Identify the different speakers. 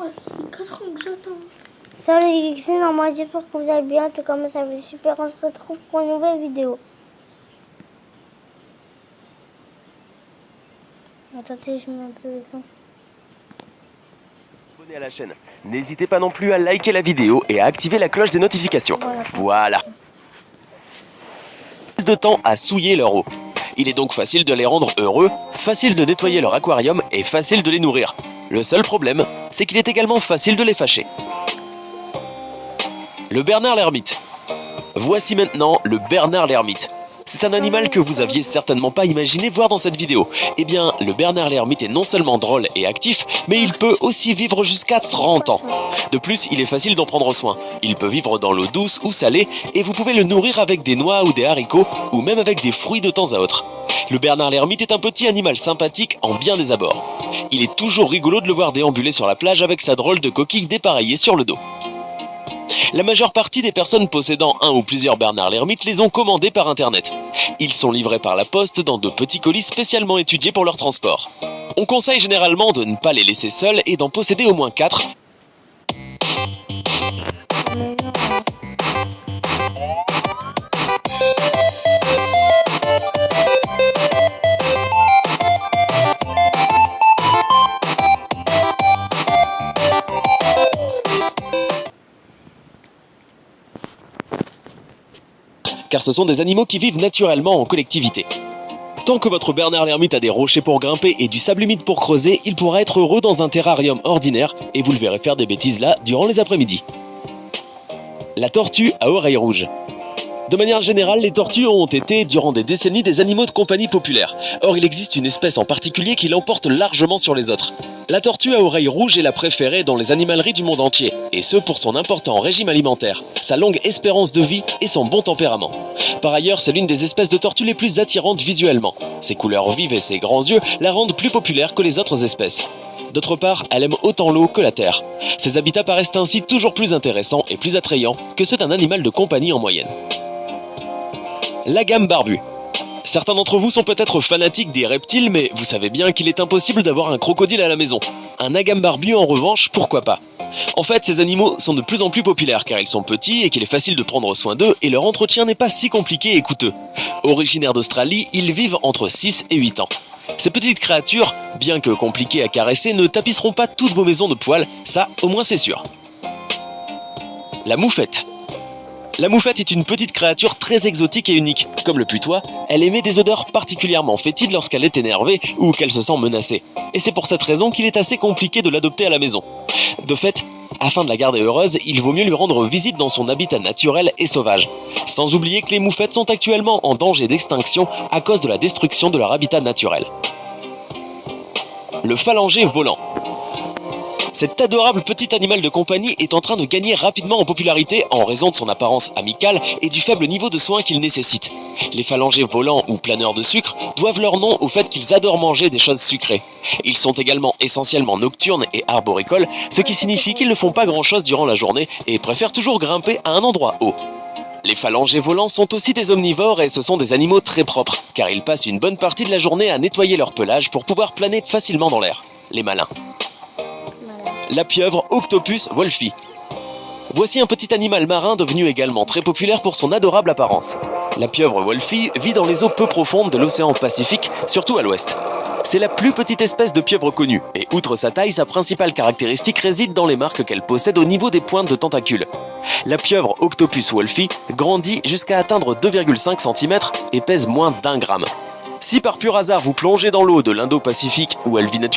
Speaker 1: ça fait 4 ans que j'attends.
Speaker 2: Salut les geeks, normal, j'espère que vous allez bien. En tout cas, moi ça va super. On se retrouve pour une nouvelle vidéo. Attendez, je mets un peu le son.
Speaker 3: Abonnez à la chaîne. N'hésitez pas non plus à liker la vidéo et à activer la cloche des notifications. Voilà. Plus de temps à souiller leur eau. Il est donc facile de les rendre heureux, facile de nettoyer leur aquarium et facile de les nourrir. Le seul problème, c'est qu'il est également facile de les fâcher. Le Bernard l'ermite. Voici maintenant le Bernard l'ermite. C'est un animal que vous aviez certainement pas imaginé voir dans cette vidéo. Eh bien, le Bernard l'ermite est non seulement drôle et actif, mais il peut aussi vivre jusqu'à 30 ans. De plus, il est facile d'en prendre soin. Il peut vivre dans l'eau douce ou salée, et vous pouvez le nourrir avec des noix ou des haricots, ou même avec des fruits de temps à autre. Le Bernard l'ermite est un petit animal sympathique en bien des abords. Il est toujours rigolo de le voir déambuler sur la plage avec sa drôle de coquille dépareillée sur le dos. La majeure partie des personnes possédant un ou plusieurs Bernard l'ermite les ont commandés par internet. Ils sont livrés par la poste dans de petits colis spécialement étudiés pour leur transport. On conseille généralement de ne pas les laisser seuls et d'en posséder au moins 4. Car ce sont des animaux qui vivent naturellement en collectivité. Tant que votre Bernard l'ermite a des rochers pour grimper et du sable humide pour creuser, il pourra être heureux dans un terrarium ordinaire et vous le verrez faire des bêtises là durant les après-midi. La tortue à oreilles rouges. De manière générale, les tortues ont été, durant des décennies, des animaux de compagnie populaires. Or, il existe une espèce en particulier qui l'emporte largement sur les autres. La tortue à oreilles rouges est la préférée dans les animaleries du monde entier, et ce pour son important régime alimentaire, sa longue espérance de vie et son bon tempérament. Par ailleurs, c'est l'une des espèces de tortues les plus attirantes visuellement. Ses couleurs vives et ses grands yeux la rendent plus populaire que les autres espèces. D'autre part, elle aime autant l'eau que la terre. Ses habitats paraissent ainsi toujours plus intéressants et plus attrayants que ceux d'un animal de compagnie en moyenne. L'agame barbu. Certains d'entre vous sont peut-être fanatiques des reptiles, mais vous savez bien qu'il est impossible d'avoir un crocodile à la maison. Un agame barbu, en revanche, pourquoi pas? En fait, ces animaux sont de plus en plus populaires car ils sont petits et qu'il est facile de prendre soin d'eux et leur entretien n'est pas si compliqué et coûteux. Originaires d'Australie, ils vivent entre 6 et 8 ans. Ces petites créatures, bien que compliquées à caresser, ne tapisseront pas toutes vos maisons de poils, ça au moins c'est sûr. La moufette. La moufette est une petite créature très exotique et unique. Comme le putois, elle émet des odeurs particulièrement fétides lorsqu'elle est énervée ou qu'elle se sent menacée. Et c'est pour cette raison qu'il est assez compliqué de l'adopter à la maison. De fait, afin de la garder heureuse, il vaut mieux lui rendre visite dans son habitat naturel et sauvage. Sans oublier que les moufettes sont actuellement en danger d'extinction à cause de la destruction de leur habitat naturel. Le phalangé volant. Cet adorable petit animal de compagnie est en train de gagner rapidement en popularité en raison de son apparence amicale et du faible niveau de soins qu'il nécessite. Les phalangers volants ou planeurs de sucre doivent leur nom au fait qu'ils adorent manger des choses sucrées. Ils sont également essentiellement nocturnes et arboricoles, ce qui signifie qu'ils ne font pas grand-chose durant la journée et préfèrent toujours grimper à un endroit haut. Les phalangers volants sont aussi des omnivores et ce sont des animaux très propres, car ils passent une bonne partie de la journée à nettoyer leur pelage pour pouvoir planer facilement dans l'air. Les malins. La pieuvre Octopus wolfi. Voici un petit animal marin devenu également très populaire pour son adorable apparence. La pieuvre wolfi vit dans les eaux peu profondes de l'océan Pacifique, surtout à l'ouest. C'est la plus petite espèce de pieuvre connue, et outre sa taille, sa principale caractéristique réside dans les marques qu'elle possède au niveau des pointes de tentacules. La pieuvre Octopus wolfi grandit jusqu'à atteindre 2,5 cm et pèse moins d'1 gramme. Si par pur hasard vous plongez dans l'eau de l'Indo-Pacifique où elle vit naturellement,